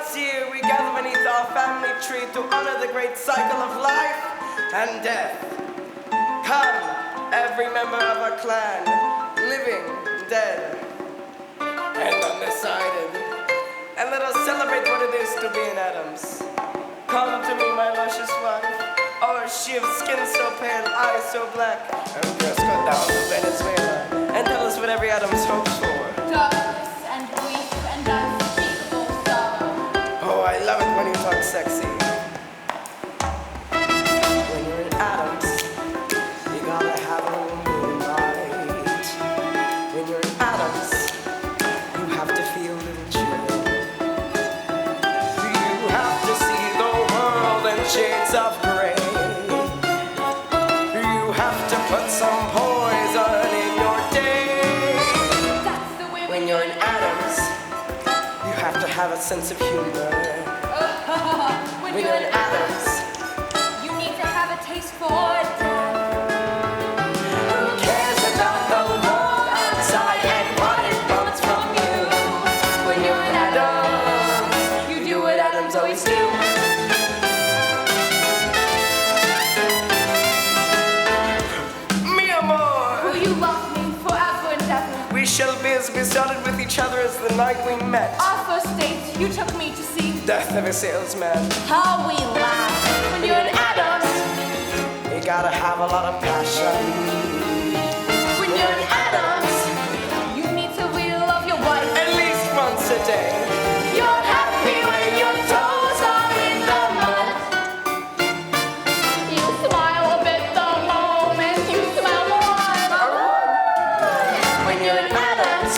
once a year we gather beneath our family tree to honor the great cycle of life and death. Come, every member of our clan, living, dead, and undecided, and let us celebrate what it is to be an Addams. Come to me, my luscious wife. Oh, she of skin so pale, eyes so black, and just go down to Venezuela and tell us what every Addams hopes for. Darkness and grief and unspeakable sorrow. Oh, I love it when you talk sexy. When you're in Addams, you gotta have a little moonlight. When you're in Addams, you have to feel a little chill. You have to see the world in shades of gray. You have to put some poison in your day. That's the way When you're in Addams, you have to have a sense of humor. when When you're in Addams, you need to have a taste for death. Who cares about the world outside and what it wants from you? When you're in Addams, you do what Addams always do. Mi amor, Will you love me forever and ever? we shall be as besotted with each other as the night we met. Our first date, you took me to see Death of a salesman. how we laugh. When you're in Addams, You gotta have a lot of passion. when you're in Addams, you need to really love your wife. At least once a day. You're happy when your toes are in the mud. You smile a bit the moment you smell more. When you're in Addams,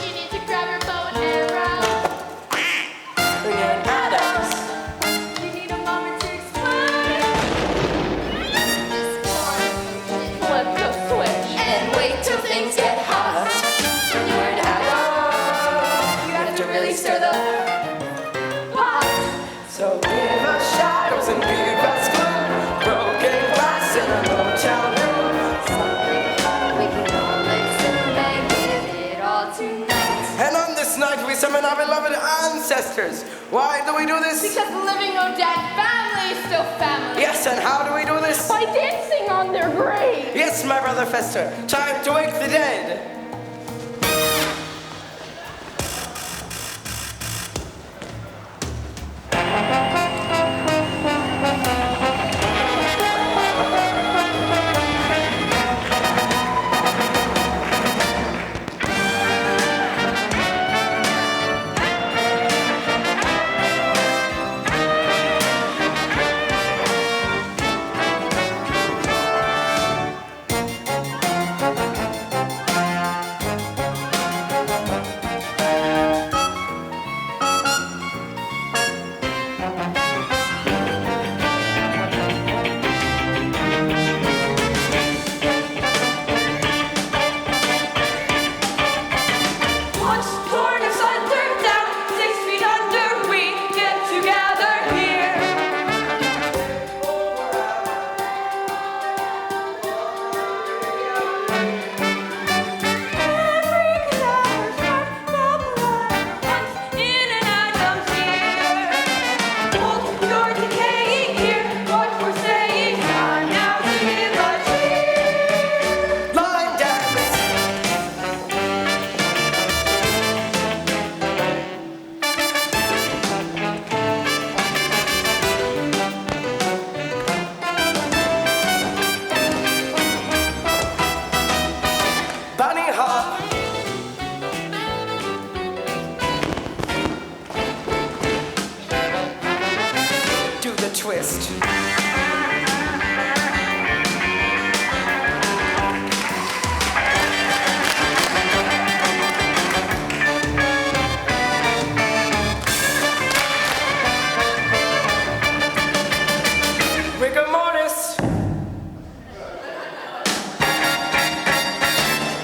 You need to grab your bow and arrow. when you're in Addams, You need a moment to explain. Flip the switch and wait till things get hot. when you're in Addams, You have to really stir the pot. so give us shadows and give us gloom. Broken glass in a motel room. We can all listen and give it all tonight. And on this night we summon our beloved ancestors. Why do we do this? Because living or dead, family is still family. Yes, and how do we do this? By dancing on their grave. Yes, my brother Fester. Time to wake the dead. Once torn asunder, down 6 feet under, we get together here. Every cadaver struck the blood once in an Addams year. Hold your decaying here, what we're saying, time now to give a cheer. Line dance. Bunny hop. Do the twist. Rigor mortis.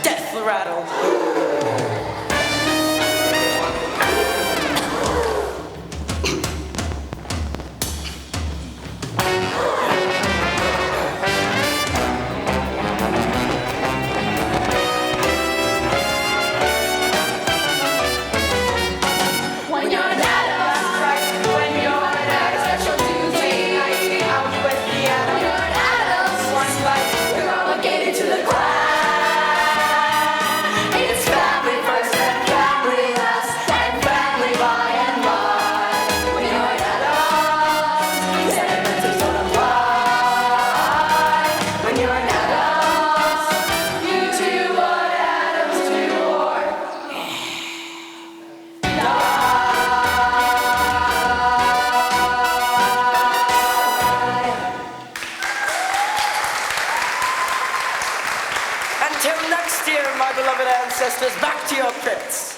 Death rattle. crypts.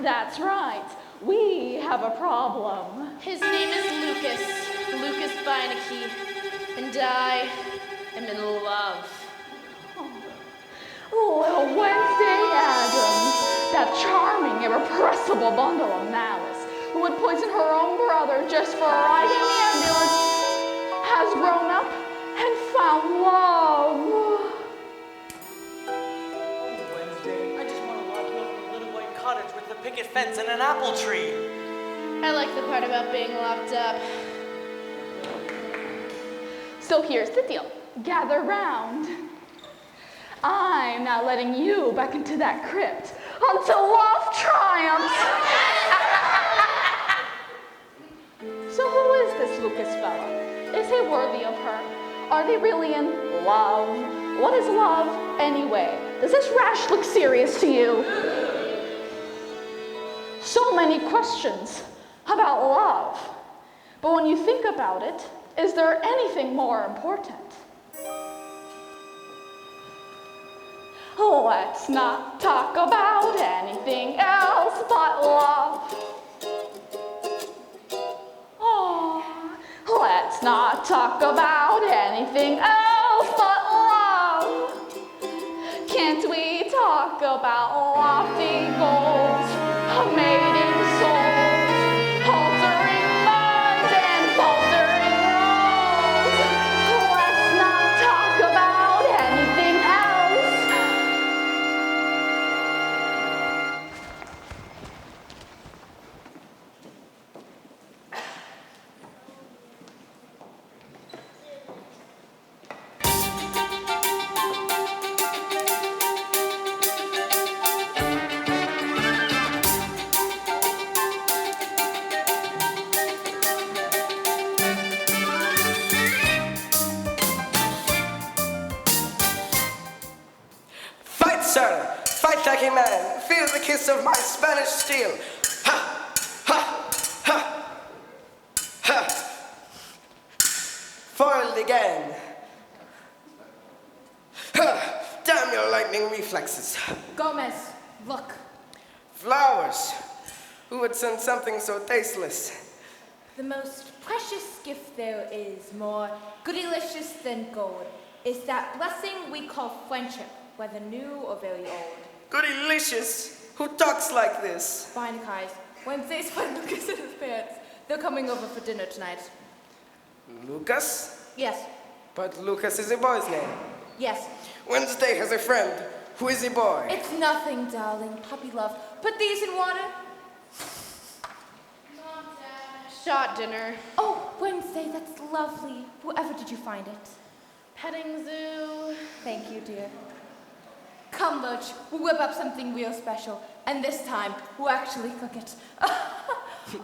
That's right. We have a problem. His name is Lucas Waianuenue, and I am in love. Little Wednesday Addams, that charming, irrepressible bundle of malice, who would poison her own brother just for a ride in the ambulance, has grown up and found love. Wednesday, I just want to lock you up in a little white cottage with a picket fence and an apple tree. I like the part about being locked up. So here's the deal. Gather round. I'm not letting you back into that crypt until love triumphs. So who is this Lucas fella? Is he worthy of her? Are they really in love? What is love anyway? Does this rash look serious to you? So many questions about love. But when you think about it, is there anything more important? Let's not talk about anything else but love. Oh, let's not talk about anything else but love. Can't we talk about lofty goals, mating souls, altering minds and faltering roles? Let's not talk about anything else. Fight, sir! Fight like a man! Feel the kiss of my Spanish steel! Ha! Ha! Ha! Ha! Foiled again! Ha! Damn your lightning reflexes! Gomez, look. Flowers! Who would send something so tasteless? The most precious gift there is, more goodylicious than gold, is that blessing we call friendship, whether new or very old. Goodylicious! Who talks like this? Fine, guys. Wednesday's when Lucas and his parents. They're coming over for dinner tonight. Lucas? Yes, But Lucas is a boy's name. yes. Wednesday has a friend who is a boy. It's nothing, darling. Puppy love. Put these in water. Shot dinner. Oh, Wednesday, that's lovely. Wherever did you find it? Petting zoo. Thank you, dear. Come, Lurch. We'll whip up something real special. And this time, we'll actually cook it.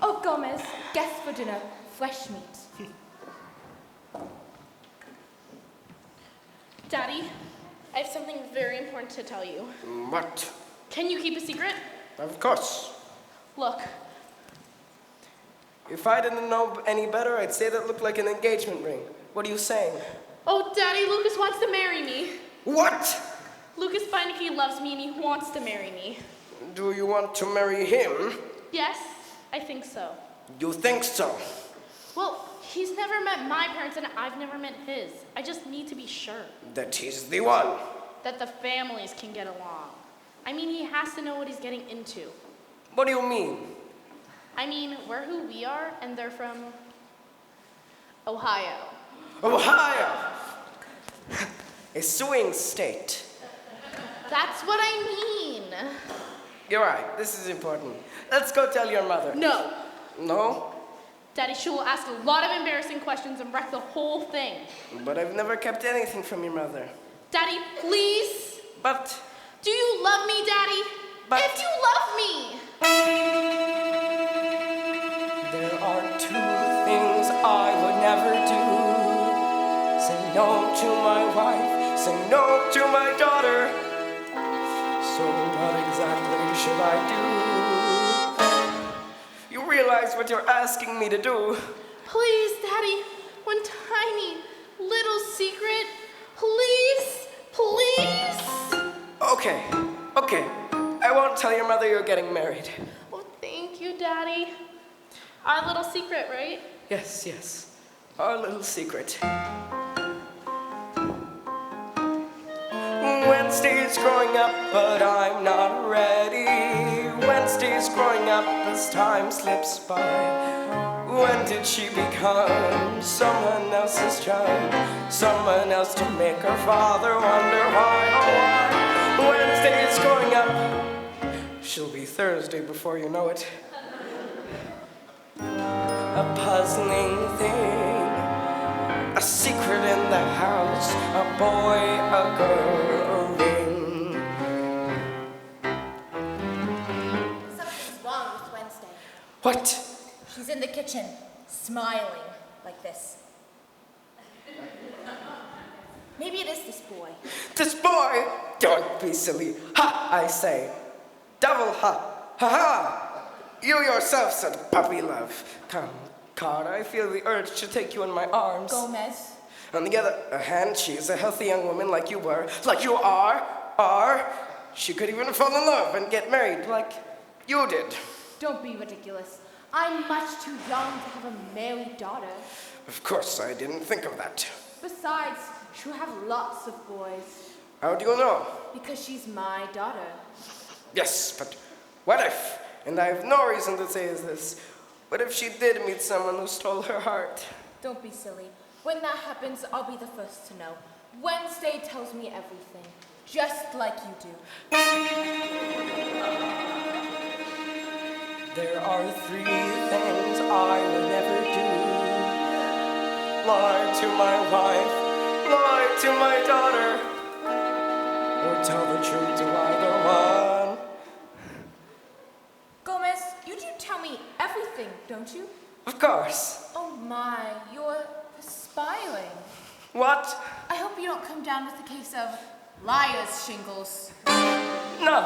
Oh, Gomez, guests for dinner. Fresh meat. Daddy, I have something very important to tell you. What? Can you keep a secret? Of course. Look, If I didn't know any better, I'd say that looked like an engagement ring. What are you saying? oh, Daddy, Lucas wants to marry me. What? Lucas Waianuenue loves me and he wants to marry me. Do you want to marry him? Yes, I think so. You think so? Well, he's never met my parents and I've never met his. I just need to be sure That he's the one. that the families can get along. I mean, he has to know what he's getting into. What do you mean? I mean, we're who we are and they're from Ohio. Ohio! A swing state. That's what I mean. You're right, this is important. Let's go tell your mother. No. No? Daddy, she will ask a lot of embarrassing questions and wreck the whole thing. But I've never kept anything from your mother. Daddy, please. But Do you love me, Daddy? But- If you love me. there are two things I would never do. Say no to my wife, say no to my daughter. I do? You realize what you're asking me to do? Please, Daddy, one tiny little secret. Please, please. Okay. I won't tell your mother you're getting married. Oh, thank you, Daddy. Our little secret, right? Yes. Our little secret. Wednesday's growing up, but I'm not ready. Wednesday's growing up as time slips by. When did she become someone else's child? Someone else to make her father wonder why, oh why? Wednesday's growing up. She'll be Thursday before you know it. A puzzling thing, a secret in the house, a boy, a girl, a ring. Something's wrong with Wednesday. What? She's in the kitchen, smiling like this. Maybe it is this boy. This boy? Don't be silly. Ha, I say. Double ha. Ha ha. You yourself said puppy love. Come, God, I feel the urge to take you in my arms. Gomez. On the other hand, she is a healthy young woman like you were, like you are. She could even fall in love and get married like you did. Don't be ridiculous. I'm much too young to have a married daughter. Of course, I didn't think of that. Besides, she'll have lots of boys. How do you know? Because she's my daughter. Yes, but what if, and I have no reason to say this, what if she did meet someone who stole her heart? Don't be silly. When that happens, I'll be the first to know. Wednesday tells me everything, just like you do. There are 3 things I would never do. Lie to my wife, lie to my daughter, or tell the truth to either one. Gomez, you do tell me everything, don't you? Of course. Oh my, you're perspiring. What? I hope you don't come down with a case of liar's shingles. No.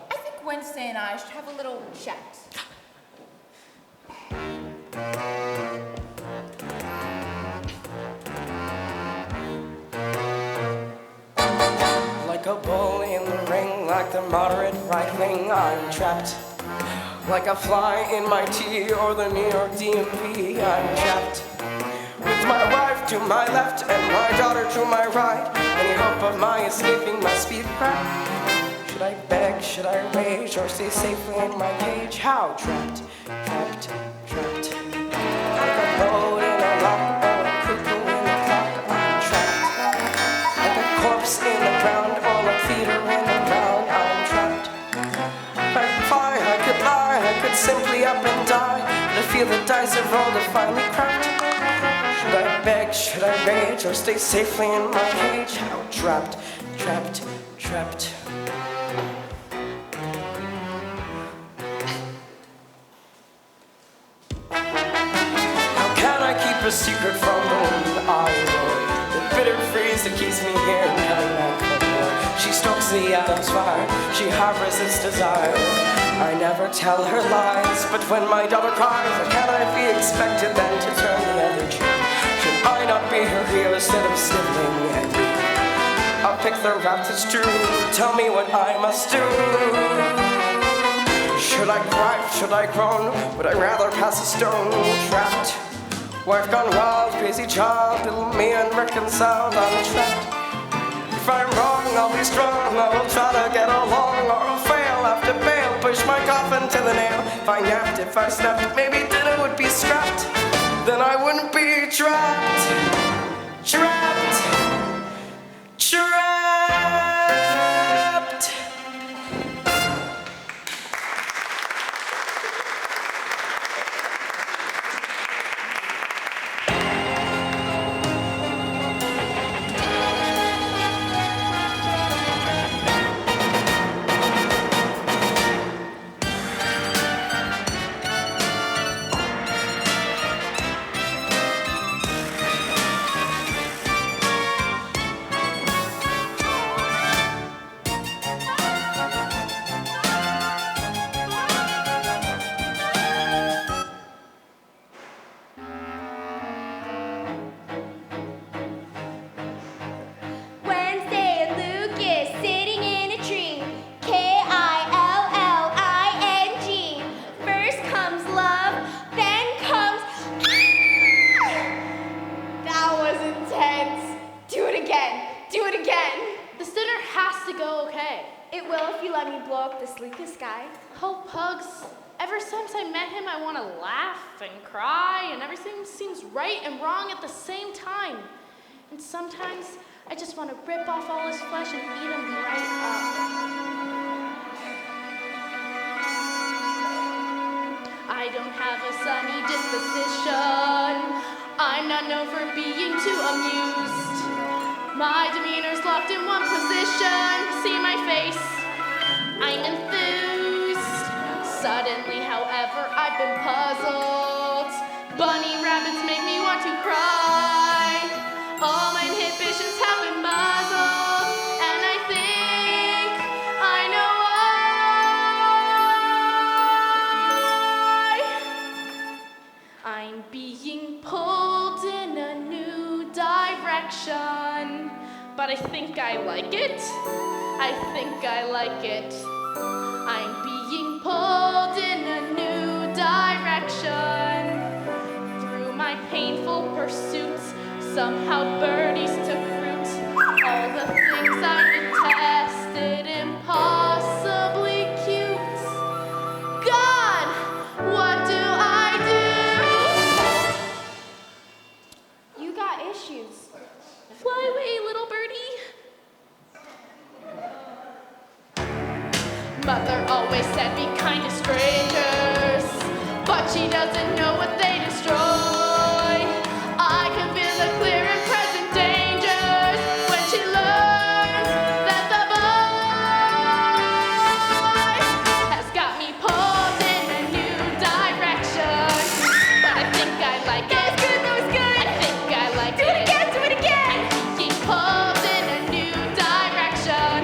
I think Wednesday and I should have a little chat. Like a bull in the ring, like the moderate right wing, I'm trapped. Like a fly in my tea or the New York DMV, I'm trapped. With my wife to my left and my daughter to my right, any hope of my escaping must be cracked. Should I beg, should I rage, or stay safely in my cage? How trapped. Like a boat in a lock or a cuckoo in a clock, I'm trapped. Like a corpse in the ground or like theater in the ground, I'm trapped. I could fly, I could lie, I could simply up and die, but I feel the dice have rolled and finally cracked. Should I beg, should I rage, or stay safely in my cage? How trapped. How can I keep a secret from the wind I know? The bitter freeze that keeps me here and coming back for more. She stokes the Addams fire, she harbors its desire. I never tell her lies, but when my daughter cries, how can I be expected then to turn the other cheek? Should I not be her heel instead of sniveling and weak? I'll pick the rap that's true, tell me what I must do. Should I cry, should I groan, would I rather pass a stone? Trapped, wife gone wild, crazy child, little me unreconciled, I'm trapped. If I'm wrong, I'll be strong, I will try to get along, or I'll fail after bail, push my coffin to the nail. If I napped, if I slept, maybe dinner would be scrapped, then I wouldn't be trapped. let me blow up the sleepless sky? Oh, Pugs. Ever since I met him, I want to laugh and cry, and everything seems right and wrong at the same time. And sometimes I just want to rip off all his flesh and eat him right up. I don't have a sunny disposition. I'm not known for being too amused. My demeanor's locked in one position. See my face? I'm enthused. Suddenly, however, I've been puzzled. Bunny rabbits make me want to cry. All my inhibitions have been muzzled, and I think I know why. I'm being pulled in a new direction, but I think I like it. I think I like it. I'm being pulled in a new direction. Through my painful pursuits, somehow birdies took root. All the things I detested, impossibly cute. God, what do I do? You got issues. Fly away, little birdie. Mother always said be kind to strangers, but she doesn't know what they destroy. I can feel the clear and present dangers when she learns that the boy has got me pulled in a new direction. But I think I like it. That was good, that was good. I think I like Do it again, do it again. I'm being pulled in a new direction.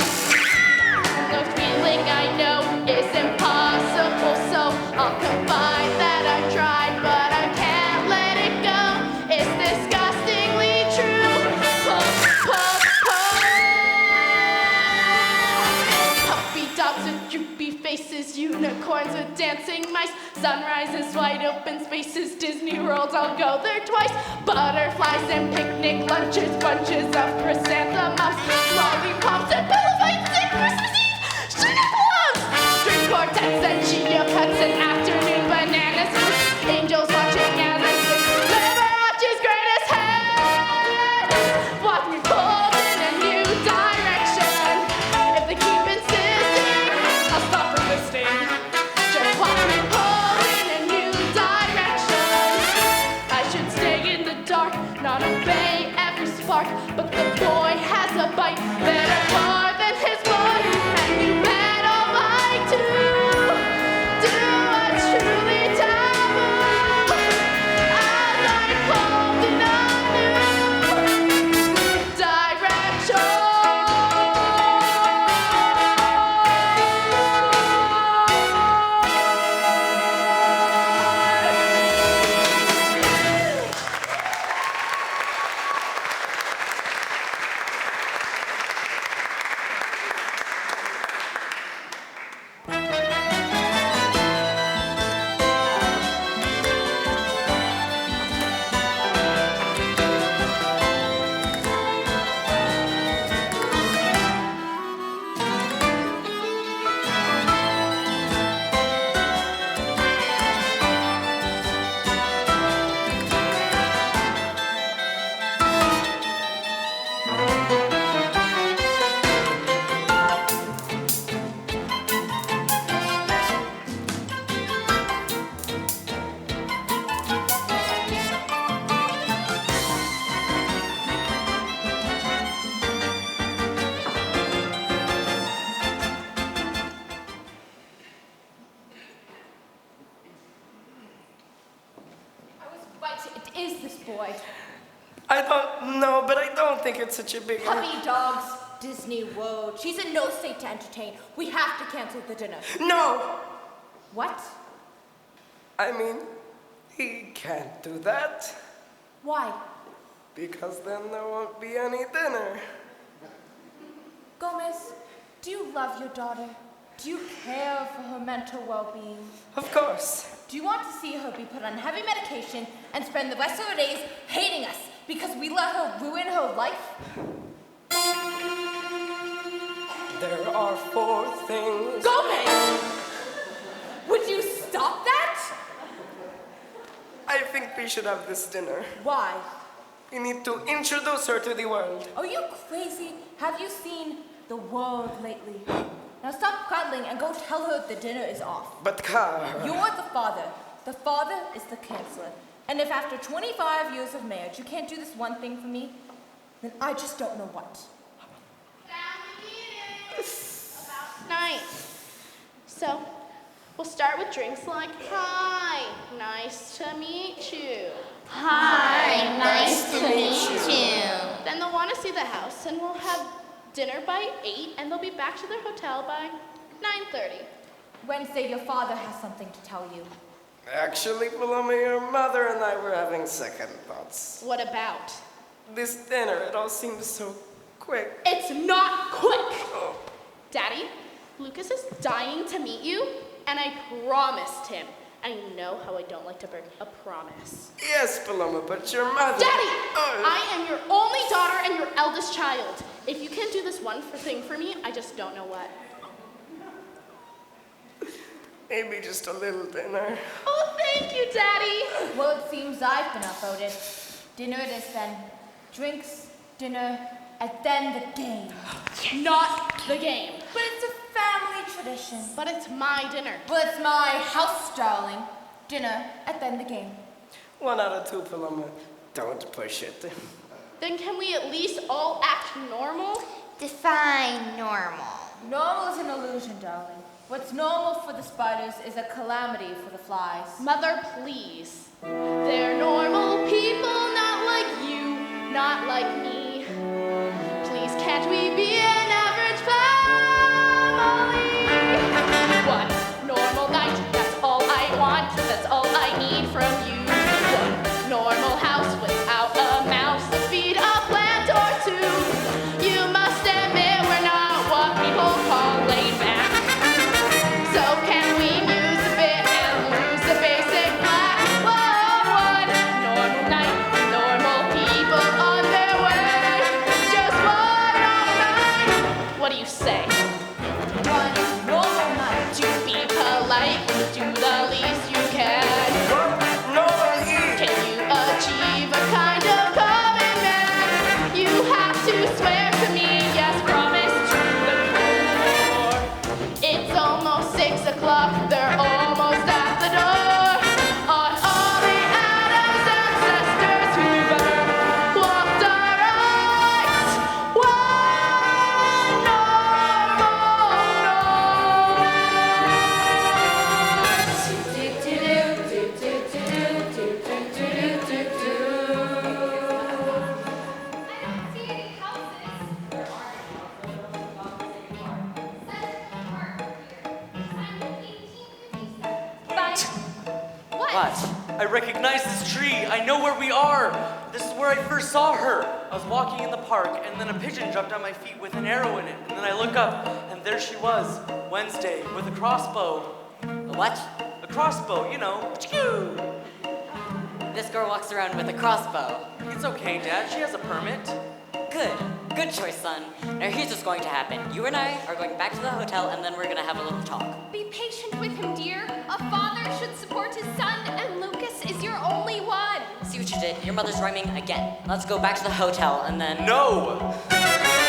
The feeling I know is impossible, so I'll confide that I tried, but I can't let it go. It's disgustingly true. Pull, pull, pull. Puppy dogs with droopy faces, unicorns with dancing mice, sunrises, wide open spaces, Disney World, I'll go there twice. Butterflies and picnic lunches, bunches of chrysanthemums, lollipops and pillow fights and Christmas Eve, sugar plums, string quartets and chia pets and afternoon bananas, angels watching as I sing Liberace's greatest hits. Watch me pulled in a new direction. If they keep insisting, I'll stop resisting. Just watch me pulled in a new direction. I should stay in the dark, not obey every spark, but the boy has a bite better more than his boy, and you bet all I do what's truly taboo. As I pulled in a new direction. I was right. It is this boy. I don't know, but I don't think it's such a big... Puppy dogs, Disney World. She's in no state to entertain. We have to cancel the dinner. No! What? I mean, he can't do that, Why? because then there won't be any dinner. Gomez, do you love your daughter? Do you care for her mental well-being? Of course. Do you want to see her be put on heavy medication and spend the rest of her days hating us because we let her ruin her life? There are 4 things. Gomez! Would you stop that? I think we should have this dinner. Why? We need to introduce her to the world. Are you crazy? Have you seen the world lately? Now stop cuddling and go tell her the dinner is off. But Kara... You're the father. The father is the counselor. And if after 25 years of marriage you can't do this one thing for me, then I just don't know what. Nice. So, we'll start with drinks like, hi, nice to meet you. Hi, nice to meet you. Then they'll want to see the house, and we'll have dinner by 8, and they'll be back to their hotel by 9:30. Wednesday, your father has something to tell you. Actually, Paloma, your mother and I were having second thoughts. What about? This dinner, it all seems so quick. It's not quick! Oh. Daddy, Lucas is dying to meet you, and I promised him. And you know how I don't like to break a promise. Yes, Paloma, but your mother... Daddy! Oh. I am your only daughter and your eldest child. If you can't do this one thing for me, I just don't know what. Maybe just a little dinner. Oh, thank you, Daddy! Well, it seems I've been outvoted. Dinner it is then. Drinks, dinner, and then the game. Not the game. But it's a family tradition. But it's my dinner. Well, it's my house, darling. Dinner, and then the game. 1 out of 2, Paloma. Don't push it. Then can we at least all act normal? Define normal. Normal is an illusion, darling. What's normal for the spiders is a calamity for the flies. Mother, please. They're normal people, not like you, not like me. Please, can't we be an average family? One normal night, that's all I want, that's all I need from you. One normal house without a mouse to feed a plant or 2. You must admit we're not what people call laid back. So can we muse a bit and lose the basic black? Whoa, one normal night, normal people on their way. Just one normal night. What do you say? One normal night. To be polite, do the least you can. No, Can you achieve a kind of commitment? You have to swear to me, yes, promise to the core. It's almost 6 o'clock, they're almost at the door. On all the Addams ancestors who've ever walked our rights. One What? I recognize this tree. I know where we are. This is where I first saw her. I was walking in the park, and then a pigeon jumped on my feet with an arrow in it. And then I look up, and there she was, Wednesday, with a crossbow. A what? A crossbow, you know. Choo! This girl walks around with a crossbow. It's okay, Dad. She has a permit. Good. Good choice, son. Now here's what's going to happen. You and I are going back to the hotel, and then we're gonna have a little talk. Be patient with him, dear. A father should support his son, and Lucas is your only one. See what you did? Your mother's rhyming again. Let's go back to the hotel, and then... No!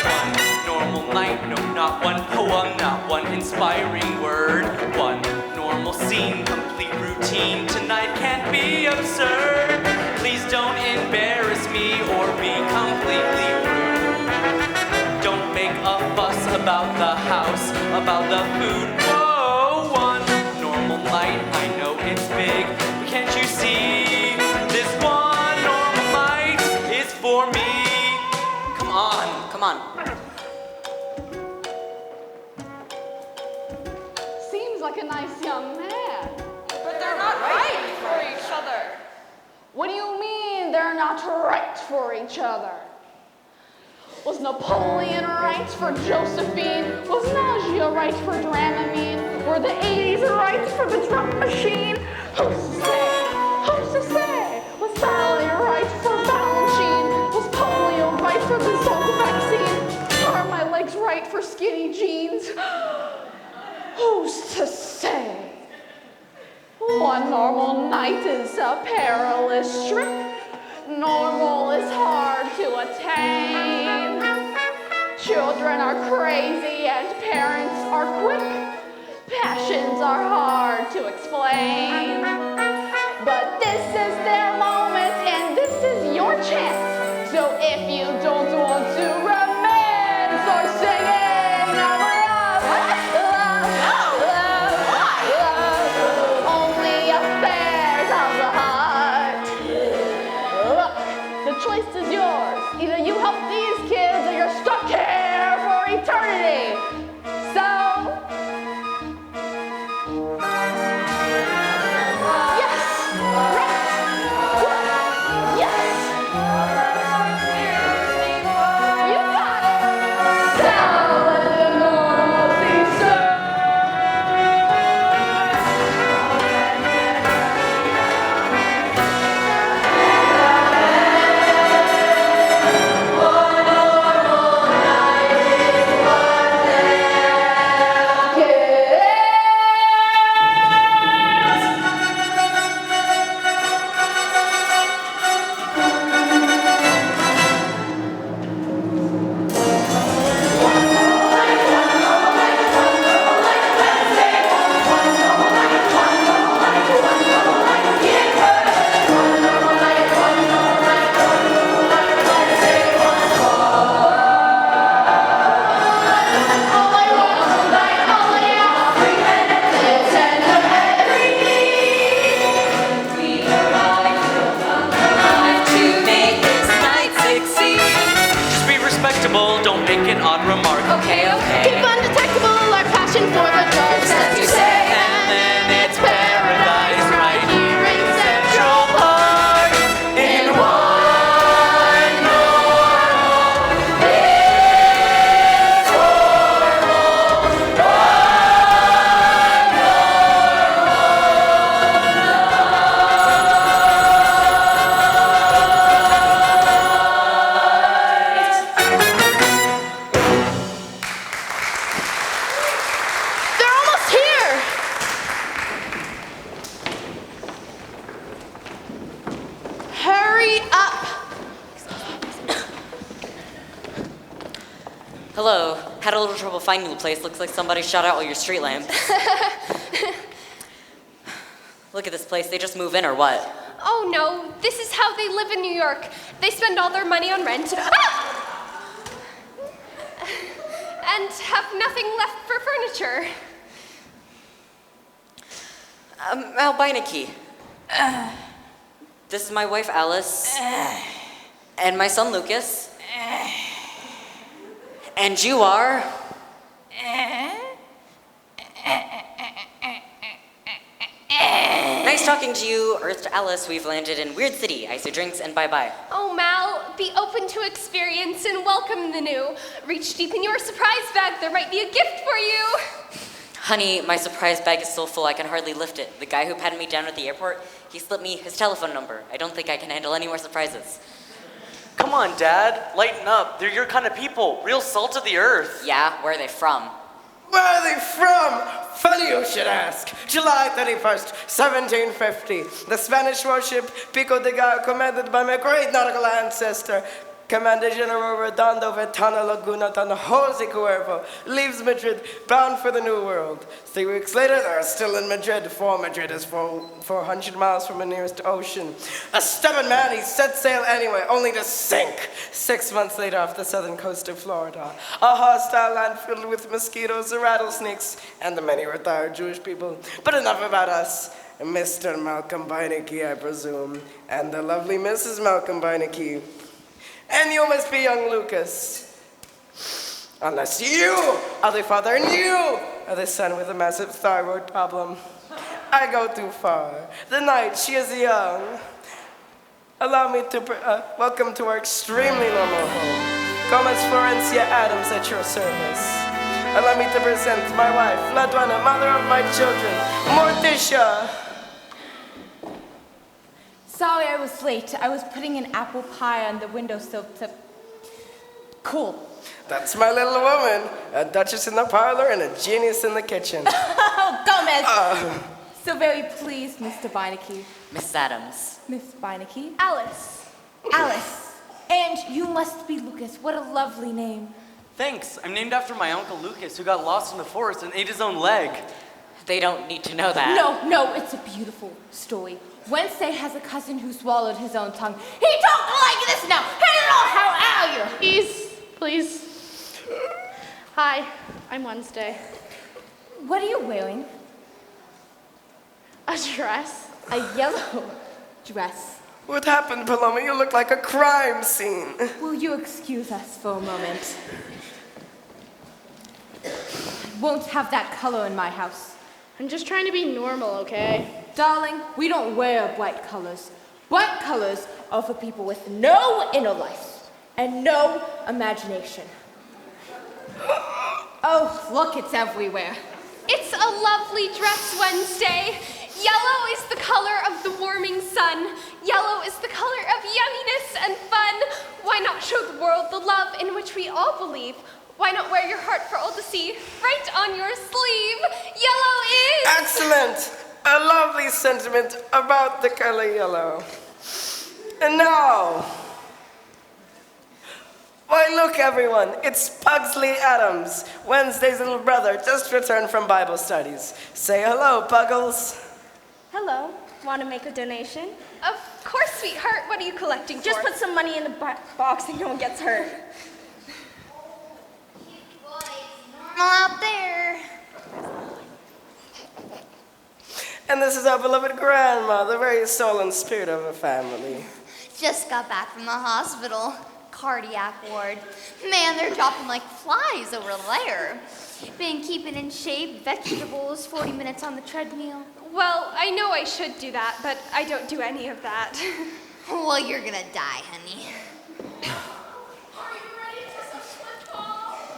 One normal night, no, not one poem, not one inspiring word. One normal scene, complete routine. Tonight can't be absurd. Please don't embarrass me or be completely rude. Don't make a fuss about the house, about the food. Whoa, one normal night, I know it's big, but can't you see? This one normal night is for me. Come on. Come on. Seems like a nice young man. But they're not right for each other. What do you mean they're not right for each other? Was Napoleon right for Josephine? Was Nausea right for Dramamine? Were the 80s right for the drum machine? Who's to say? Who's to say? Was Sally right for Balanchine? Was polio right for the Zolta vaccine? Are my legs right for skinny jeans? Who's to say? One normal night is a perilous trip. Normal is hard to attain. Children are crazy and parents are quick. Passions are hard to explain. But this is their moment and this is your chance. So if you don't want to romance or singing over love, only affairs of the heart. Look, the choice is yours. Either you help these kids or you're stuck here for eternity. So, yes, right, yes. You got it. Now let the normalcy serve. To make this night succeed. Just be respectable, don't make an odd remark. Okay, okay. Keep undetectable our passion for the drugs, as you say. And then it's paradise right here in Central Park. In one normal, this They're almost here. Hurry up. Hello. Had a little trouble finding the place. Looks like somebody shot out all your street lamps. Look at this place. They just move in or what? Oh no, this is how they live in New York. They spend all their money on rent. And have nothing left for furniture. Waianuenue. This is my wife Alice. And my son Lucas. And you are? Nice talking to you, Earth to Alice. We've landed in Weird City. Ice your drinks and bye-bye. Oh, Mal, be open to experience and welcome the new. Reach deep in your surprise bag. There might be a gift for you. Honey, my surprise bag is so full I can hardly lift it. The guy who patted me down at the airport, he slipped me his telephone number. I don't think I can handle any more surprises. Come on, Dad. Lighten up. They're your kind of people. Real salt of the earth. Yeah, where are they from? Where are they from? Funny you should ask. July 31st, 1750. The Spanish warship Pico de Gallo, commanded by my great nautical ancestor, Commander General Redondo Ventana Laguna Tan Jose Cuervo, leaves Madrid, bound for the New World. 3 weeks later, they're still in Madrid, for Madrid is 400 miles from the nearest ocean. A stubborn man, he set sail anyway, only to sink 6 months later off the southern coast of Florida. A hostile land filled with mosquitoes, rattlesnakes, and the many retired Jewish people. But enough about us. Mr. Malcolm Waianuenue, I presume, and the lovely Mrs. Malcolm Waianuenue. And you must be young Lucas. Unless you are the father and you are the son with a massive thyroid problem. I go too far. The night she is young. Allow me to welcome to our extremely normal home. Gomez Florencia Addams at your service. Allow me to present my wife, La Duana, mother of my children, Morticia. Sorry I was late. I was putting an apple pie on the windowsill to cool. That's my little woman, a duchess in the parlor and a genius in the kitchen. Oh, Gomez! So very pleased, Mr. Beinecke. Miss Addams. Miss Beinecke? Alice. Alice. And you must be Lucas. What a lovely name. Thanks. I'm named after my uncle Lucas, who got lost in the forest and ate his own leg. They don't need to know that. No, it's a beautiful story. Wednesday has a cousin who swallowed his own tongue. He talked like this now. Hello, how are you? Please. Hi, I'm Wednesday. What are you wearing? A dress. A yellow dress. What happened, Paloma? You look like a crime scene. Will you excuse us for a moment? I won't have that color in my house. I'm just trying to be normal, okay? Darling, we don't wear bright colors. Bright colors are for people with no inner life and no imagination. Oh, look, it's everywhere. It's a lovely dress, Wednesday. Yellow is the color of the warming sun. Yellow is the color of yumminess and fun. Why not show the world the love in which we all believe? Why not wear your heart for all to see, right on your sleeve? Yellow is... Excellent! A lovely sentiment about the color yellow. And now... Why, look, everyone, it's Pugsley Addams, Wednesday's little brother, just returned from Bible studies. Say hello, Puggles. Hello. Want to make a donation? Of course, sweetheart. What are you collecting Just for? put some money in the box and no one gets hurt. Out there. And this is our beloved grandma, the very soul and spirit of a family. Just got back from the hospital. Cardiac ward. Man, they're dropping like flies over there. Been keeping in shape, vegetables, 40 minutes on the treadmill. Well, I know I should do that, but I don't do any of that. Well, you're gonna die, honey.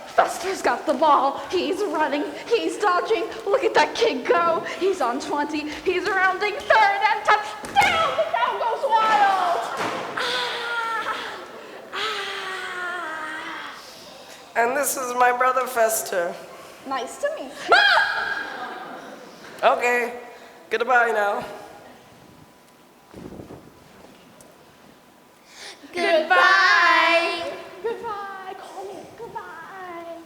Fester's got the ball. He's running. He's dodging. Look at that kid go. He's on 20. He's rounding third and touchdown. The crowd goes wild. And this is my brother Fester. Nice to meet you. Okay, goodbye now. Goodbye. Goodbye. Call me. Goodbye.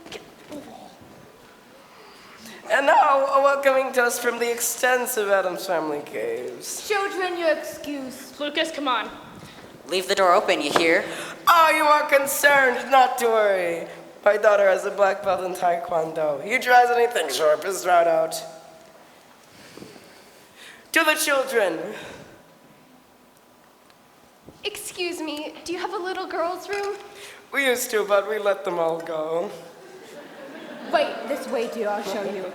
And now, a welcoming toast from the extensive Addams family caves. Children, you're excused. Lucas, come on. Leave the door open, you hear? Oh, you are concerned, not to worry. My daughter has a black belt in Taekwondo. He tries anything sharp his throat out. To the children. Excuse me, do you have a little girl's room? We used to, but we let them all go. Wait, this way, dear. I'll show you.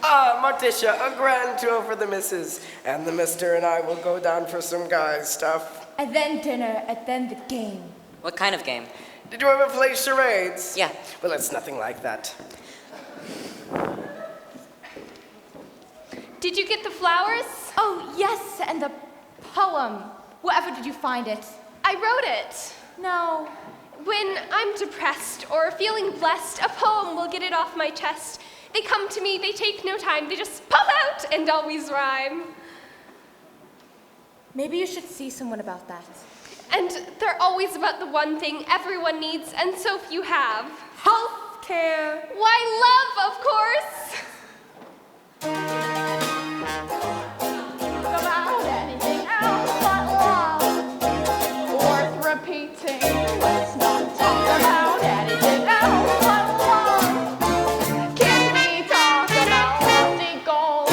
Ah, Morticia, a grand tour for the missus. And the mister and I will go down for some guy stuff. And then dinner, and then the game. What kind of game? Did you ever play charades? Yeah. Well, it's nothing like that. Did you get the flowers? Oh, yes, and the poem. Wherever did you find it? I wrote it. No. When I'm depressed or feeling blessed, a poem will get it off my chest. They come to me, they take no time, they just pop out and always rhyme. Maybe you should see someone about that. And they're always about the one thing everyone needs and so few have. Health care. Why, love, of course. About anything else but love. Worth repeating. Let's not talk about anything else but love. Can we talk about lofty goals?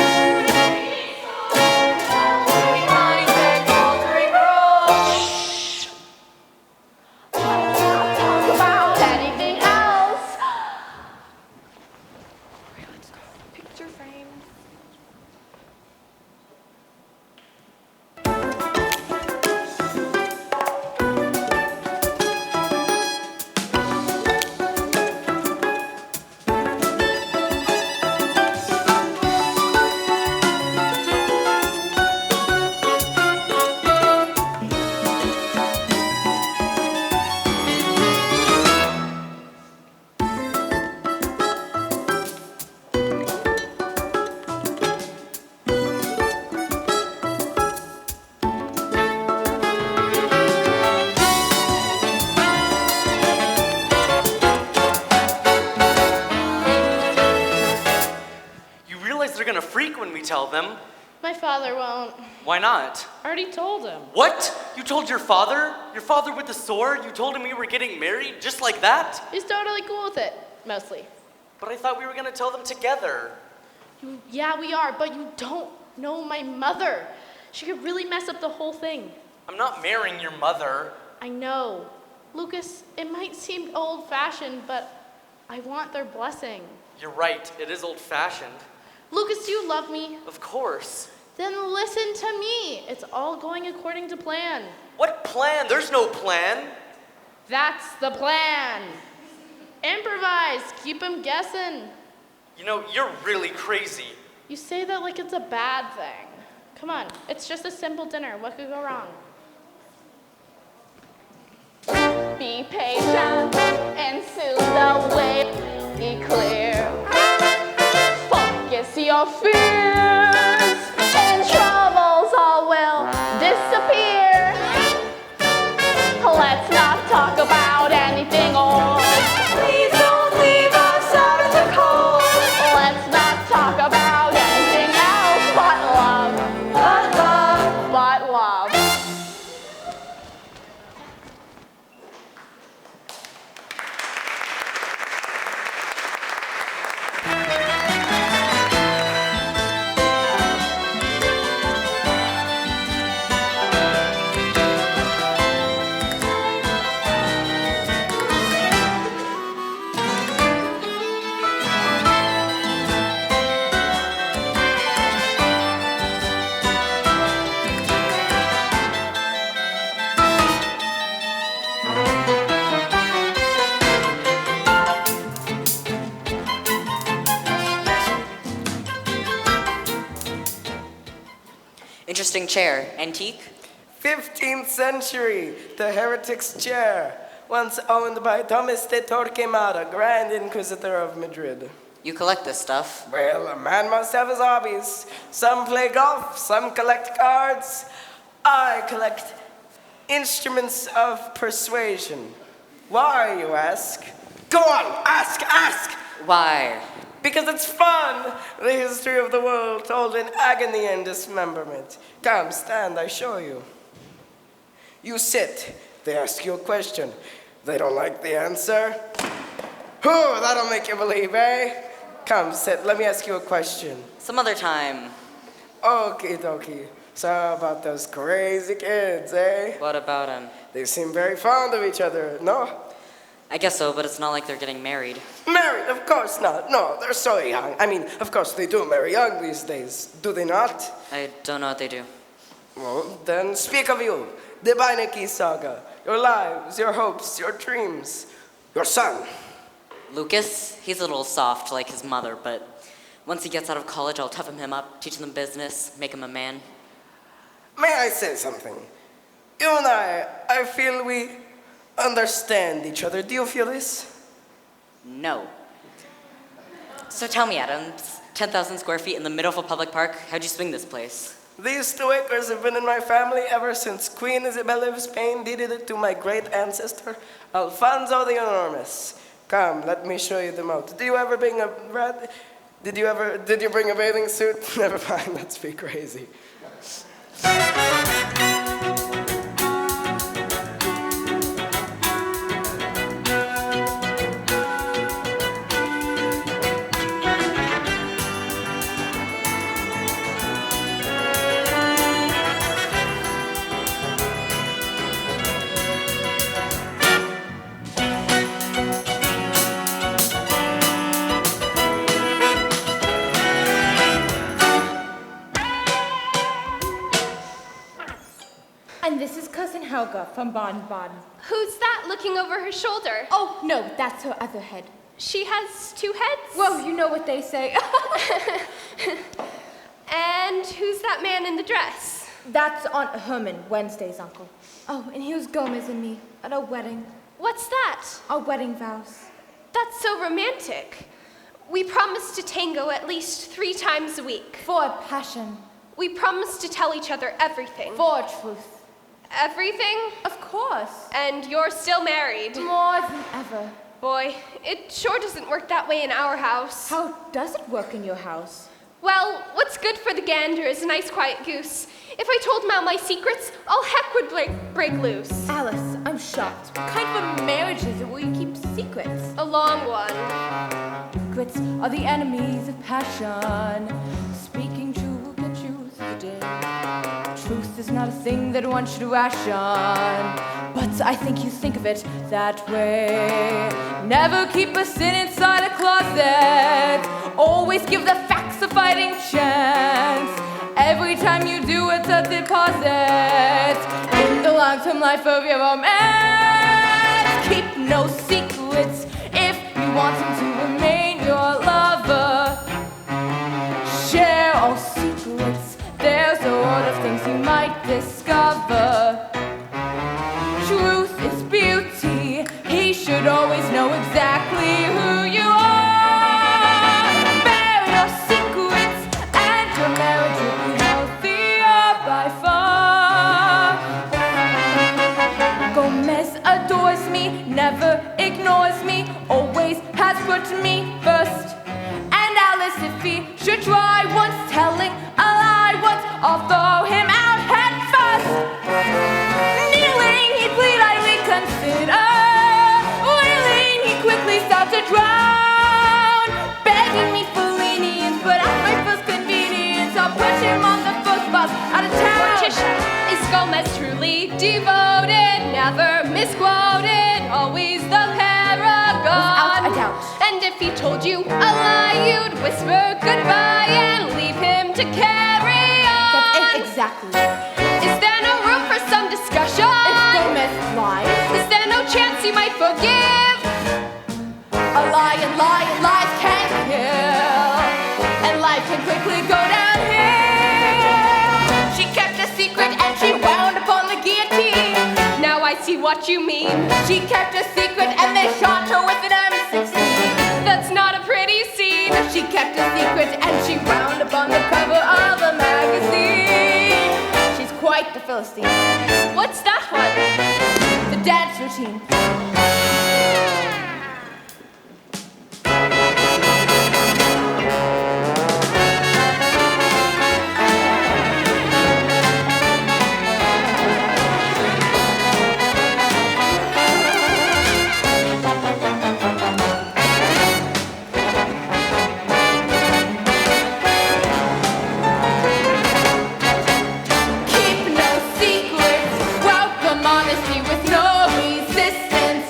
Let's not talk about anything else. father won't. Why not? I already told him. What? You told your father? Your father with the sword? You told him we were getting married just like that? He's totally cool with it, mostly. But I thought we were gonna tell them together. Yeah, we are, but you don't know my mother. She could really mess up the whole thing. I'm not marrying your mother. I know. Lucas, it might seem old-fashioned, but I want their blessing. You're right, it is old-fashioned. Lucas, do you love me? Of course. Then listen to me. It's all going according to plan. What plan? There's no plan. That's the plan. Improvise. Keep him guessing. You know, you're really crazy. You say that like it's a bad thing. Come on, it's just a simple dinner. What could go wrong? Be patient and soon the way will be clear. Focus your fears and troubles all will disappear. Let's not talk about anything old. Please don't leave us out in the cold. Let's not talk about anything else but love. But love. But love. Interesting chair. Antique? 15th century, the heretic's chair, once owned by Thomas de Torquemada, Grand Inquisitor of Madrid. You collect this stuff. Well, a man must have his hobbies. Some play golf, some collect cards. I collect instruments of persuasion. Why, you ask? Go on, ask! Why? Because it's fun! The history of the world told in agony and dismemberment. Come, stand, I show you. You sit. They ask you a question. They don't like the answer. That'll make you believe, eh? Come, sit. Let me ask you a question. Some other time. Okie dokie. So about those crazy kids, eh? What about him? They seem very fond of each other, no? I guess so, but it's not like they're getting married. Married? Of course not. No, they're so young. I mean, of course they do marry young these days. Do they not? I don't know what they do. Well, then speak of you. The Waianuenue saga. Your lives, your hopes, your dreams. Your son. Lucas, he's a little soft like his mother, but once he gets out of college, I'll toughen him up, teach him business, make him a man. May I say something? You and I feel we understand each other. Do you feel this? No. So tell me, Addams, 10,000 square feet in the middle of a public park, how'd you swing this place? These 2 acres have been in my family ever since Queen Isabella of Spain deeded it to my great ancestor, Alfonso the Enormous. Come, let me show you the moat. Did you ever bring a Did you bring a bathing suit? Never mind, let's be crazy. And this is Cousin Helga from Baden-Baden. Who's that looking over her shoulder? Oh, no, that's her other head. She has 2 heads? Well, you know what they say. And who's that man in the dress? That's Aunt Herman, Wednesday's uncle. Oh, and here's Gomez and me at our wedding. What's that? Our wedding vows. That's so romantic. We promised to tango at least 3 times a week. For passion. We promised to tell each other everything. For truth. Everything? Of course. And you're still married. More than ever. Boy, it sure doesn't work that way in our house. How does it work in your house? Well, what's good for the gander is a nice quiet goose. If I told him all my secrets, all heck would break loose. Alice, I'm shocked. What kind of a marriage is it where you keep secrets? A long one. Secrets are the enemies of passion. Speaking true, the truth of the day. Truth is not a thing that one should ration. But I think you think of it that way. Never keep a sin inside a closet. Always give the facts a fighting chance. Every time you do, it's a deposit in the long-term life of your romance. Keep no secrets if you want him to remain your lover. Share all secrets. There's a world of things you might discover. Truth is beauty. He should always know exactly who you are. Bear your secrets, and your marriage will be healthier by far. Gomez adores me, never ignores me, always has put me first. And Alice, if he should try once telling a lie once, I'll throw him out head first. Kneeling, he'd plead, I reconsider. Willing, he quickly start to drown. Begging me for lenience, but at my first convenience, I'll put him on the first bus out of town. Morticia, is Gomez truly devoted, never misquoted, always the paragon? Without a doubt. And if he told you a lie, you'd whisper goodbye and leave him to carry on. That's it exactly. Is there no room for some discussion? If Gomez lies, Is there no chance you might forgive? a lie and lies can kill, and life can quickly go downhill. She kept a secret and she wound upon the guillotine. Now I see what you mean. She kept a secret and they shot her with an M16. That's not a pretty scene. She kept a secret and she wound upon the cover of a magazine. She's quite the Philistine. What's that one? The dance routine. Keep no secrets, welcome honesty with no resistance.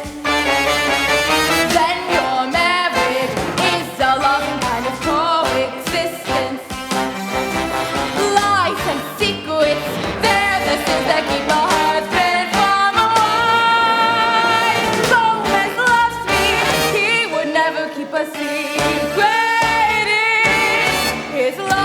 Then your marriage is a loving kind of coexistence. Lies and secrets, they're the things that keep a husband from a wife. Gomez loves me, he would never keep a secret in his life.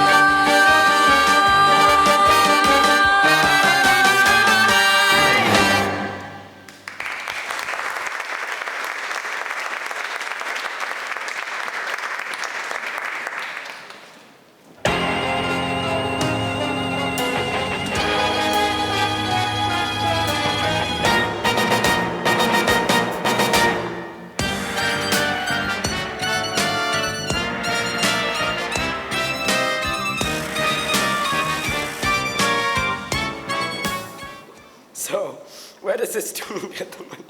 So, where does this student get the money?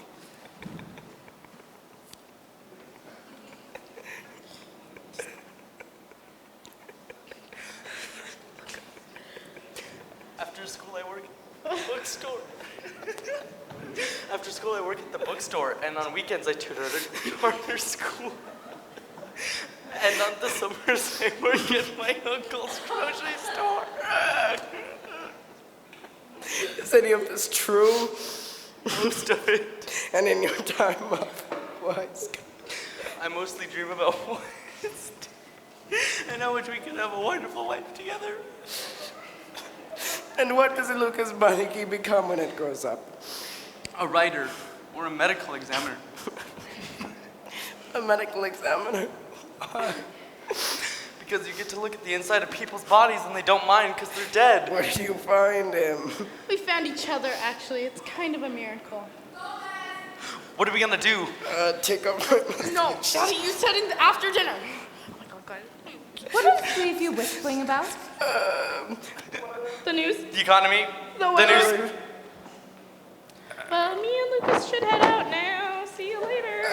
After school, I work at the bookstore. After school, I work at the bookstore, and on weekends, I tutor at a charter school. And on the summers, I work at my uncle's grocery store. Is any of this true? Most of it. And in your time of wise, I mostly dream about Wednesday and how much we could have a wonderful life together. and what does Lucas Baniki become when it grows up? A writer or a medical examiner. A medical examiner? Because you get to look at the inside of people's bodies and they don't mind because they're dead. Where do you find him? We found each other, actually. It's kind of a miracle. What are we gonna do? Take up. No, Shadi, you said after dinner. Oh my God, guys. What are the three of you whispering about? The news? The economy. The The news. weather. Well, me and Lucas should head out now. See you later.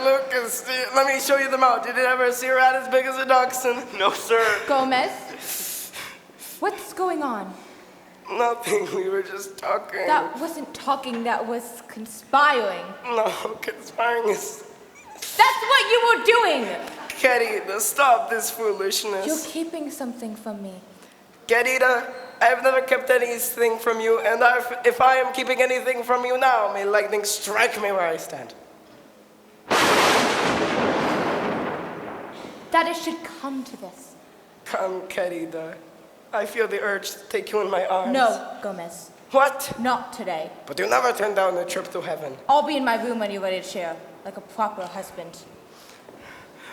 Lucas, let me show you the mouth. Did you ever see a rat as big as a dachshund? No, sir. Gomez? What's going on? Nothing, we were just talking. That wasn't talking, that was conspiring. No, conspiring is... That's what you were doing! Querida, stop this foolishness. You're keeping something from me. Querida, I have never kept anything from you, and if I am keeping anything from you now, may lightning strike me where I stand. That it should come to this. Come, querida. I feel the urge to take you in my arms. No, Gomez. What? Not today. But you never turn down the trip to heaven. I'll be in my room when you're ready to share, like a proper husband.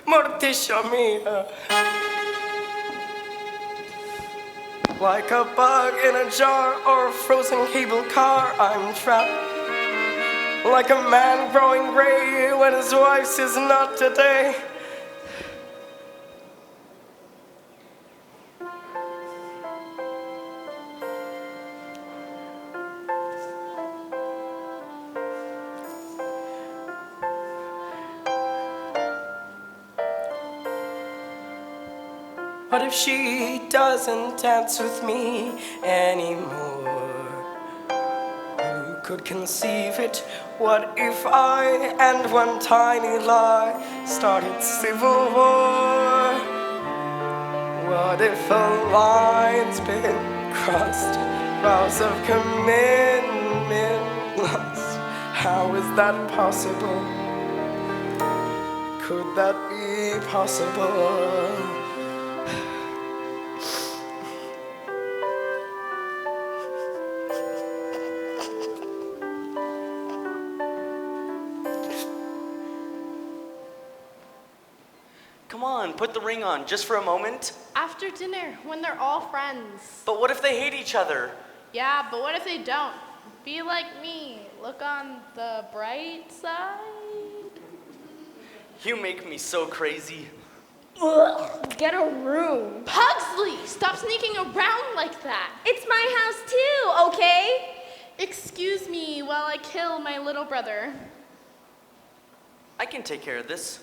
Morticia mia. Like a bug in a jar or a frozen cable car, I'm trapped. Like a man growing gray when his wife says not today. What if she doesn't dance with me anymore? Who could conceive it? What if I and one tiny lie started civil war? What if a line's been crossed? Vows of commitment lost. How is that possible? Could that be possible? Come on, put the ring on, just for a moment. After dinner, when they're all friends. But what if they hate each other? Yeah, but what if they don't? Be like me. Look on the bright side. You make me so crazy. Ugh, get a room. Pugsley, stop sneaking around like that. It's my house too, okay? Excuse me while I kill my little brother. I can take care of this.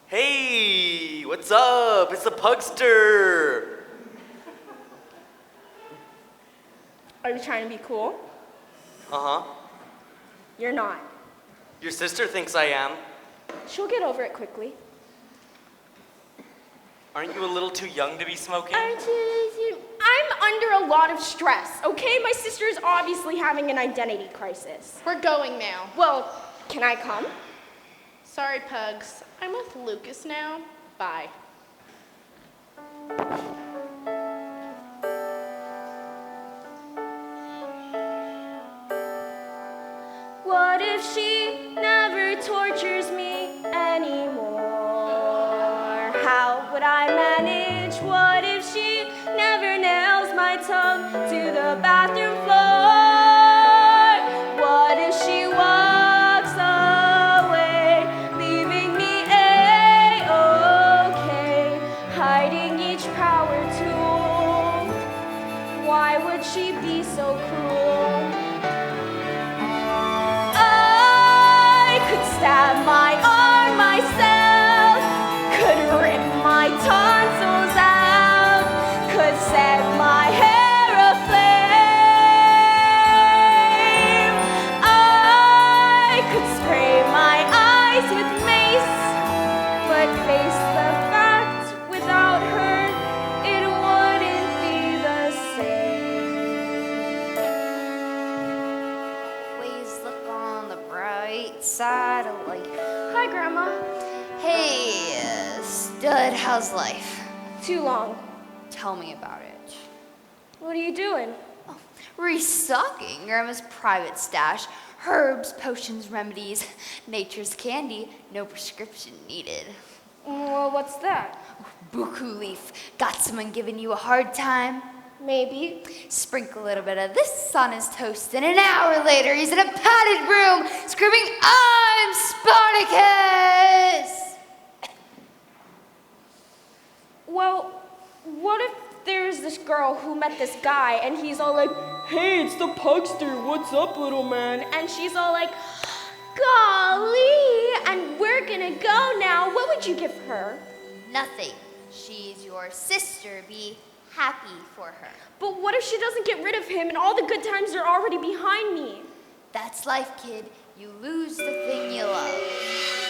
Hey, what's up? It's the Pugster. Are you trying to be cool? Uh-huh. You're not. Your sister thinks I am. She'll get over it quickly. Aren't you a little too young to be smoking? I'm under a lot of stress, okay? My sister is obviously having an identity crisis. We're going now. Well, can I come? Sorry, Pugs. I'm with Lucas now. Bye. What if she never tortures me anymore? How would I manage? What if she never nails my tongue to the bathroom floor? What if she walks away, leaving me A-okay, hiding each power tool? Why would she be so cruel? I could stab my arm myself, could rip my tonsils out, could set my hair aflame. I could spray my eyes with mace, but face the fact, without her, it wouldn't be the same. Always look on the bright side of life. Hi, Grandma. Hey, stud, how's life? Too long. Tell me about it. What are you doing? Restocking Grandma's private stash. Herbs, potions, remedies, nature's candy, no prescription needed. Well, what's that? Buku leaf. Got someone giving you a hard time? Maybe. Sprinkle a little bit of this on his toast, and an hour later he's in a padded room screaming, "I'm Spartacus!" Well, what if there's this girl who met this guy and he's all like, hey, it's the Pugster, what's up, little man? And she's all like, golly, and we're gonna go now. What would you give her? Nothing. She's your sister. Be happy for her. But what if she doesn't get rid of him and all the good times are already behind me? That's life, kid. You lose the thing you love.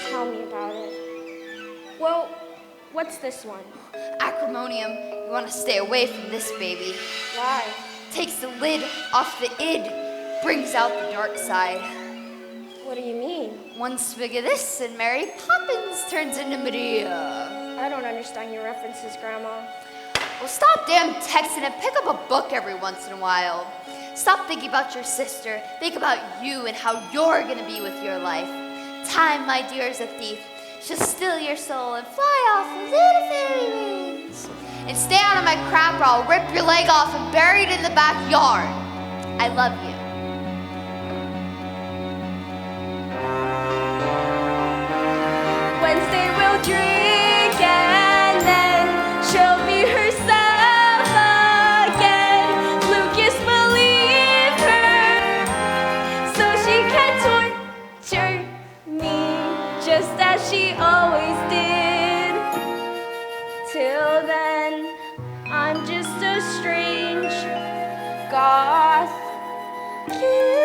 Tell me about it. Well, what's this one? Acrimonium. You want to stay away from this baby. Why? Takes the lid off the id. Brings out the dark side. What do you mean? One swig of this and Mary Poppins turns into Medea. I don't understand your references, Grandma. Well, stop damn texting and pick up a book every once in a while. Stop thinking about your sister. Think about you and how you're gonna be with your life. Time, my dear, is a thief. She'll steal your soul and fly off with little fairy wings. And stay out of my crap or I'll rip your leg off and bury it in the backyard. I love you. Wednesday we'll drink and then she'll be herself again. Lucas, believe her, so she can torture me just as she always did. Till then, I'm just a strange goth kid.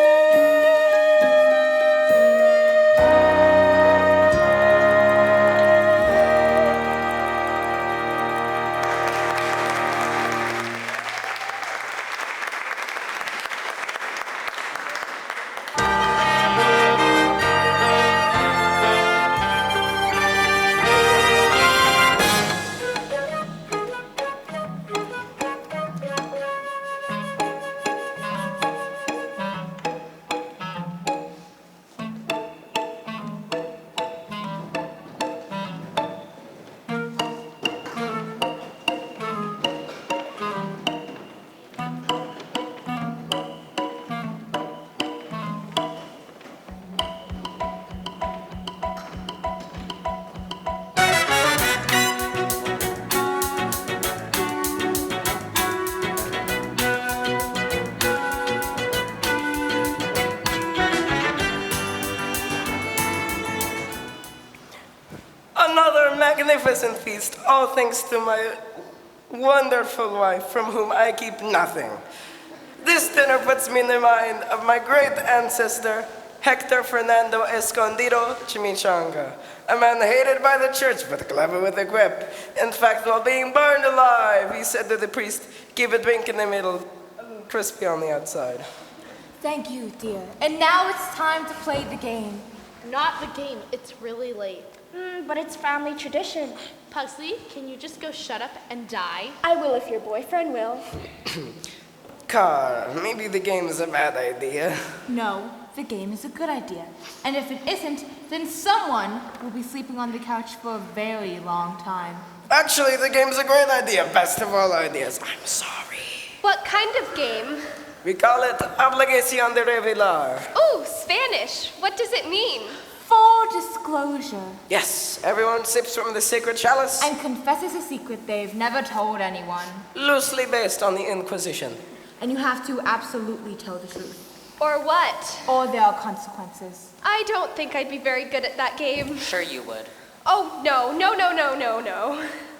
Another magnificent feast, all thanks to my wonderful wife, from whom I keep nothing. This dinner puts me in the mind of my great ancestor, Hector Fernando Escondido Chimichanga, a man hated by the church but clever with a whip. In fact, while being burned alive, he said to the priest, keep a drink in the middle, crispy on the outside. Thank you, dear. And now it's time to play the game. Not the game, it's really late. But it's family tradition. Pugsley, can you just go shut up and die? I will if your boyfriend will. Car, maybe the game is a bad idea. No, the game is a good idea. And if it isn't, then someone will be sleeping on the couch for a very long time. Actually, the game's a great idea, best of all ideas. I'm sorry. What kind of game? We call it Obligación de Revelar. Oh, Spanish. What does it mean? Full disclosure. Yes, everyone sips from the sacred chalice. And confesses a secret they've never told anyone. Loosely based on the Inquisition. And you have to absolutely tell the truth. Or what? Or there are consequences. I don't think I'd be very good at that game. Sure you would. Oh, no.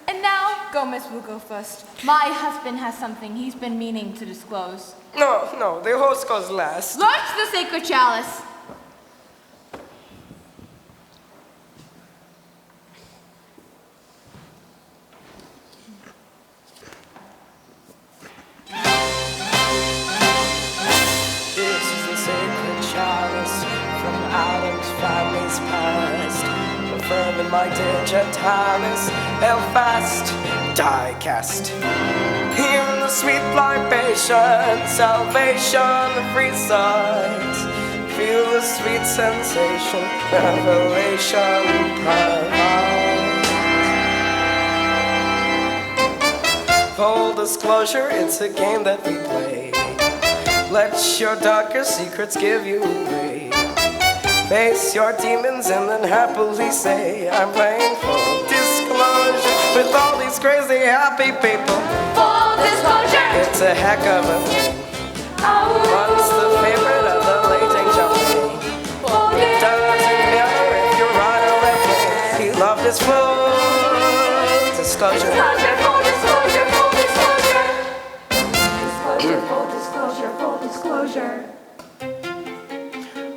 And now, Gomez will go first. My husband has something he's been meaning to disclose. No, the host goes last. Launch the sacred chalice. This is the sacred chalice from Addams' family's past. Confirm in my digitalis, held fast, die cast. Here in the sweet libation, salvation, free sight. Feel the sweet sensation, revelation, provide. Full disclosure, it's a game that we play. Let your darker secrets give you away. Face your demons and then happily say, I'm playing full disclosure. with all these crazy happy people. Full disclosure. It's a heck of a thing. Once the favorite of the late Angelini. It doesn't matter if you're right or left. He loved his full disclosure. Full disclosure, full disclosure. Disclosure, full disclosure, full disclosure.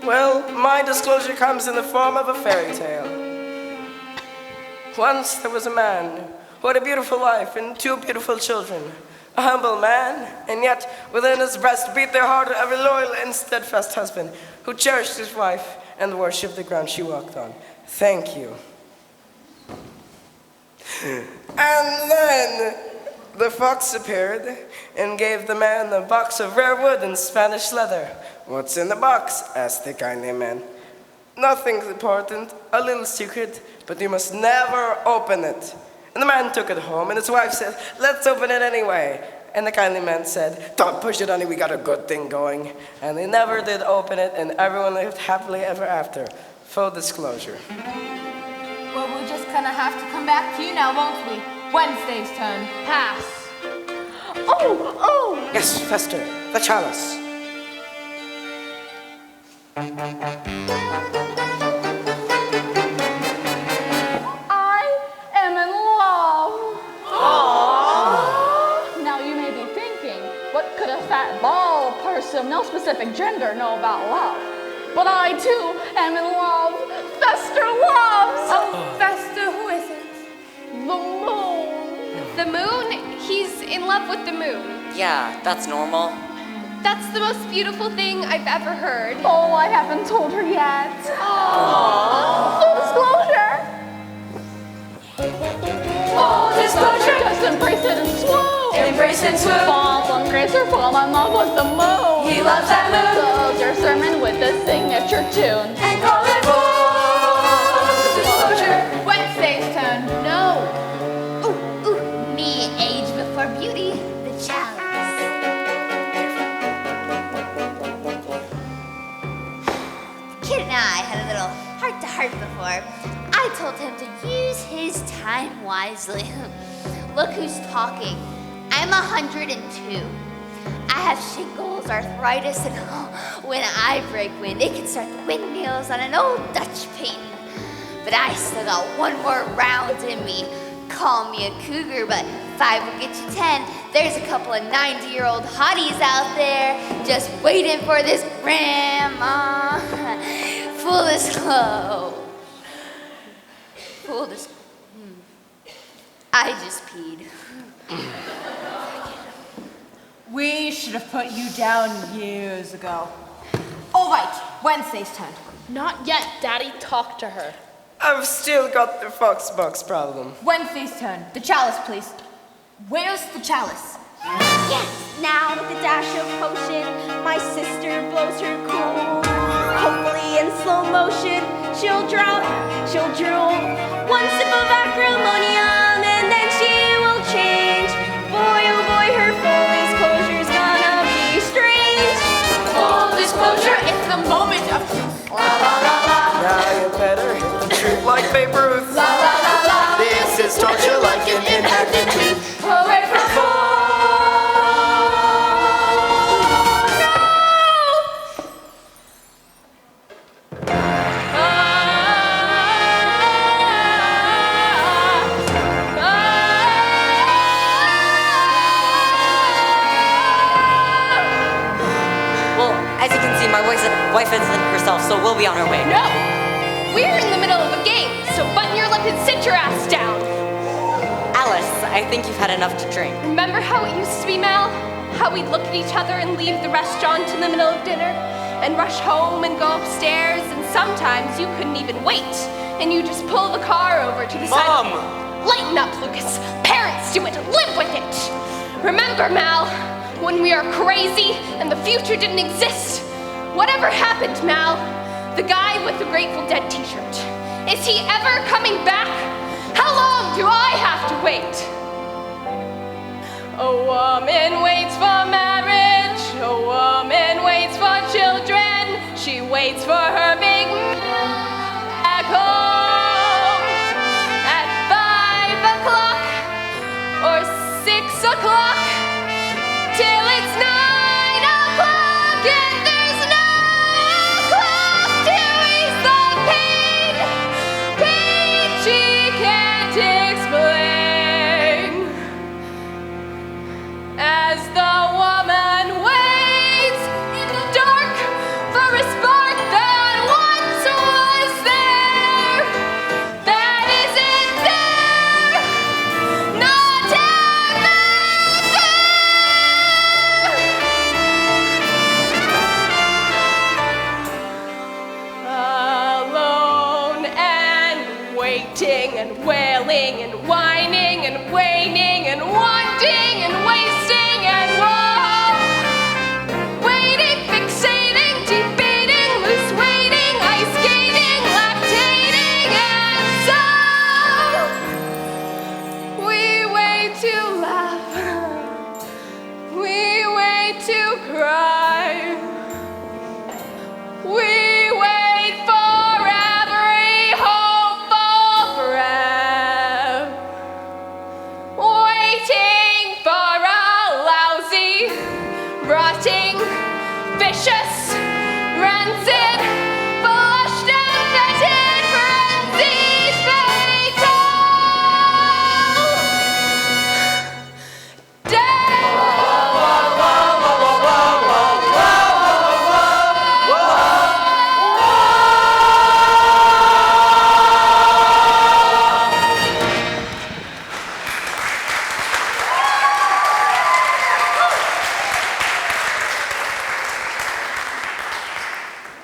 Well, my disclosure comes in the form of a fairy tale. Once there was a man who had a beautiful wife and 2 beautiful children. A humble man, and yet within his breast beat the heart of a loyal and steadfast husband who cherished his wife and worshipped the ground she walked on. Thank you. And then the fox appeared and gave the man a box of rare wood and Spanish leather. "What's in the box?" asked the kindly man. "Nothing important, a little secret, but you must never open it." And the man took it home, and his wife said, "Let's open it anyway." And the kindly man said, "Don't push it, honey, we got a good thing going." And they never did open it, and everyone lived happily ever after. Full disclosure. Well, we'll just kind of have to come back to you now, won't we? Wednesday's turn. Pass. Oh! Yes, Fester, the chalice. I am in love. Now you may be thinking, what could a fat, bald person, no specific gender, know about love? But I too am in love. Fester loves. Oh, Vesta, who is it? The moon. The moon? He's in love with the moon. Yeah, that's normal. That's the most beautiful thing I've ever heard. Oh, I haven't told her yet. Full disclosure. Full disclosure. Just embrace it and swoon. Embrace and swoon. Fall from grace or fall in love with the moon. He loves that moon. Close your sermon with the signature tune. And call it full disclosure. Wednesday's turn. No. Ooh, me age before beauty, the chalice. Kid and I had a little heart-to-heart before. I told him to use his time wisely. Look who's talking. I'm 102. I have shingles, arthritis, and when I break wind, it can start the windmills on an old Dutch painting. But I still got one more round in me. Call me a cougar, but 5 will get you 10. There's a couple of 90-year-old hotties out there just waiting for this grandma. Full disclosure. I just peed. We should have put you down years ago. All right, Wednesday's turn. Not yet, Daddy. Talk to her. I've still got the fox box problem. Wednesday's turn. The chalice, please. Where's the chalice? Yes, now with a dash of potion, my sister blows her cool. Hopefully in slow motion, she'll drop, she'll drool. 1 sip of acrimonium and then she will change. Boy, oh boy, her full disclosure's gonna be strange. Full disclosure. It's the moment of truth. La la la la. Now you better hit the truth like Babe Ruth. La la la la. This is torture like an inactive tooth. Hooray for full. Well, as you can see, my wife isn't herself, so we'll be on our way. No! We're in the middle of a game, so button your lip and sit your ass down. Alice, I think you've had enough to drink. Remember how it used to be, Mel? How we'd look at each other and leave the restaurant in the middle of dinner? And rush home and go upstairs, and sometimes you couldn't even wait. And you just pull the car over to the side. Mom! Lighten up, Lucas. Parents do it. Live with it. Remember, Mal, when we are crazy and the future didn't exist? Whatever happened, Mal? The guy with the Grateful Dead t-shirt. Is he ever coming back? How long do I have to wait? A woman waits for marriage. A woman waits for children. She waits for her big man back home. At 5 o'clock, draining and whining and waning and wanting and wasting and woe. Waiting, fixating, debating, loose waiting, ice skating, lactating, and so we wait to laugh, we wait to cry, we wait for every hopeful breath, waiting for a lousy, rotting, vicious, rancid, flushed and fetid, frenzied, fatal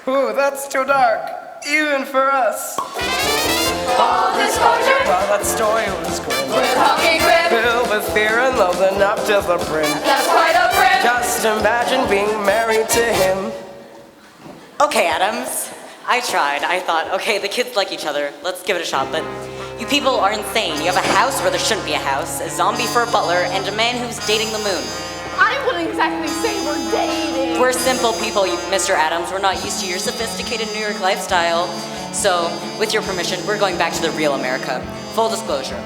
Ooh, that's too dark, even for us. Full disclosure, Well, that story was grim, we're talking grim. filled with fear and love, and up to the brim. That's quite a brim. Just imagine being married to him. Okay, Addams. I tried. I thought, okay, the kids like each other. Let's give it a shot. But you people are insane. You have a house where there shouldn't be a house, a zombie for a butler, and a man who's dating the moon. I wouldn't exactly say we're dating. We're simple people, Mr. Addams. We're not used to your sophisticated New York lifestyle. So, with your permission, we're going back to the real America. Full disclosure.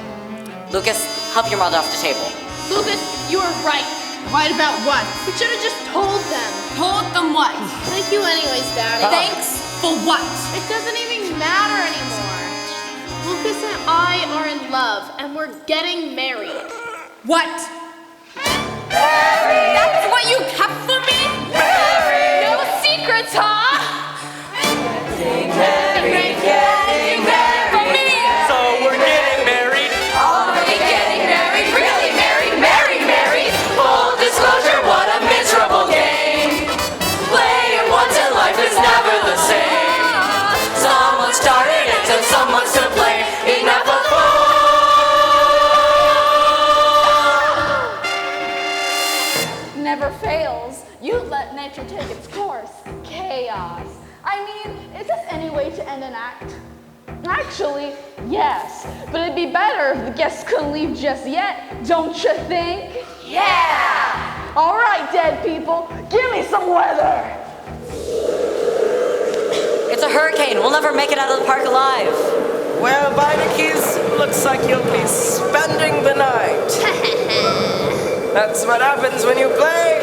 Lucas, help your mother off the table. Lucas, you were right. Right about what? We should have just told them. Told them what? Thank you anyways, Daddy. Thanks for what? It doesn't even matter anymore. Lucas and I are in love, and we're getting married. What? That's what you kept from me? No secrets, huh? For me. So we're getting married. Already getting married, really married, married, married. Full disclosure, what a miserable game. Playing once in life is never the same. Someone started it, and someone's to blame. Inevitable. Never fails. You let nature take its course. Chaos. I mean, is this any way to end an act? Actually, yes. But it'd be better if the guests couldn't leave just yet, don't you think? Yeah! All right, dead people, give me some weather. It's a hurricane. We'll never make it out of the park alive. Well, Beinecke's, looks like you'll be spending the night. That's what happens when you play